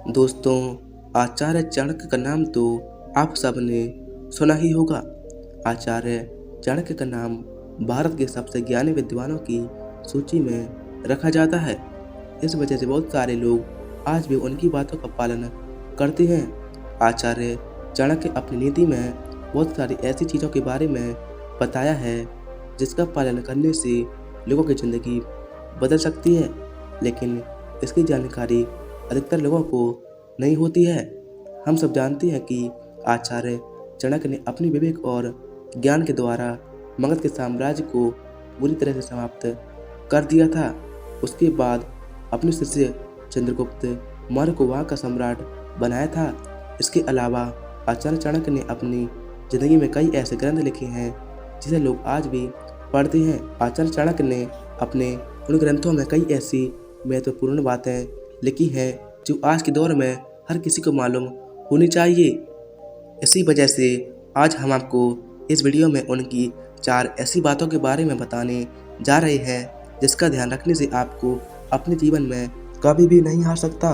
दोस्तों, आचार्य चाणक्य का नाम तो आप सबने सुना ही होगा। आचार्य चाणक्य का नाम भारत के सबसे ज्ञानी विद्वानों की सूची में रखा जाता है। इस वजह से बहुत सारे लोग आज भी उनकी बातों का पालन करते हैं। आचार्य चाणक्य अपनी नीति में बहुत सारी ऐसी चीज़ों के बारे में बताया है जिसका पालन करने से लोगों की ज़िंदगी बदल सकती है, लेकिन इसकी जानकारी अधिकतर लोगों को नहीं होती है। हम सब जानते हैं कि आचार्य चाणक्य ने अपनी विवेक और ज्ञान के द्वारा मगध के साम्राज्य को बुरी तरह से समाप्त कर दिया था। उसके बाद अपने शिष्य चंद्रगुप्त मौर्य को वहाँ का सम्राट बनाया था। इसके अलावा आचार्य चाणक्य ने अपनी ज़िंदगी में कई ऐसे ग्रंथ लिखे हैं जिसे लोग आज भी पढ़ते हैं। आचार्य चाणक्य ने अपने उन ग्रंथों में कई ऐसी महत्वपूर्ण बातें लिखी हैं जो आज के दौर में हर किसी को मालूम होनी चाहिए। इसी वजह से आज हम आपको इस वीडियो में उनकी 4 ऐसी बातों के बारे में बताने जा रहे हैं जिसका ध्यान रखने से आपको अपने जीवन में कभी भी नहीं हार सकता।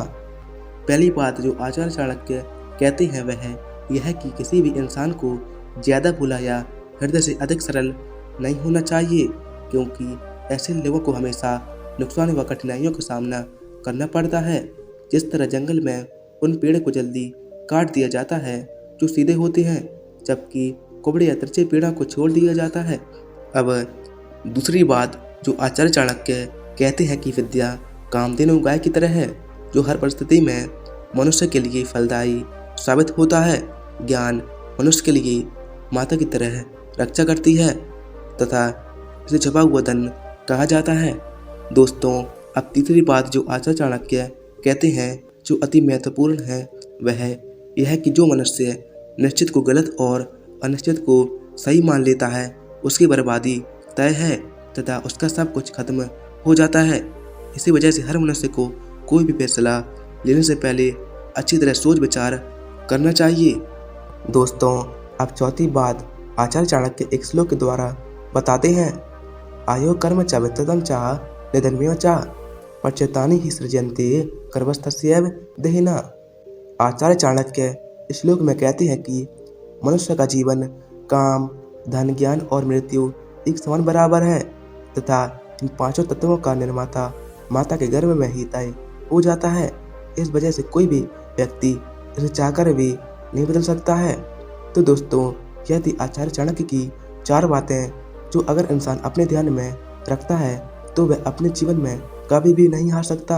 पहली बात जो आचार्य चाणक्य कहते हैं वह यह है कि किसी भी इंसान को ज़्यादा भोला या हृदय से अधिक सरल नहीं होना चाहिए, क्योंकि ऐसे लोगों को हमेशा नुकसान व कठिनाइयों का सामना करना पड़ता है। जिस तरह जंगल में उन पेड़ को जल्दी काट दिया जाता है जो सीधे होते हैं, जबकि कुबड़े या तिरछे पेड़ों को छोड़ दिया जाता है। अब दूसरी बात जो आचार्य चाणक्य कहते हैं कि विद्या कामधेनु गाय की तरह है जो हर परिस्थिति में मनुष्य के लिए फलदायी साबित होता है। ज्ञान मनुष्य के लिए माता की तरह रक्षा करती है तथा इसे छुपा हुआ धन कहा जाता है। दोस्तों, अब तीसरी बात जो आचार्य चाणक्य कहते हैं जो अति महत्वपूर्ण है वह यह है कि जो मनुष्य निश्चित को गलत और अनिश्चित को सही मान लेता है उसकी बर्बादी तय है तथा उसका सब कुछ खत्म हो जाता है। इसी वजह से हर मनुष्य को कोई भी फैसला लेने से पहले अच्छी तरह सोच विचार करना चाहिए। दोस्तों, अब चौथी बात आचार्य चाणक्य एक श्लोक के द्वारा बताते हैं। आयो कर्म च वित्तम च निधनमेव च पच्यतानि ही सृजन्ते कर्मस्तस्यैव देहिना। आचार्य चाणक्य इस श्लोक में कहते हैं कि मनुष्य का जीवन काम, धन, ज्ञान और मृत्यु एक समान बराबर है तथा इन पांचों तत्वों का निर्माता माता के गर्भ में ही तय हो जाता है। इस वजह से कोई भी व्यक्ति इसे चाहकर भी नहीं बदल सकता है। तो दोस्तों, यह थी आचार्य चाणक्य की 4 बातें जो अगर इंसान अपने ध्यान में रखता है तो वह अपने जीवन में कभी भी नहीं हार सकता।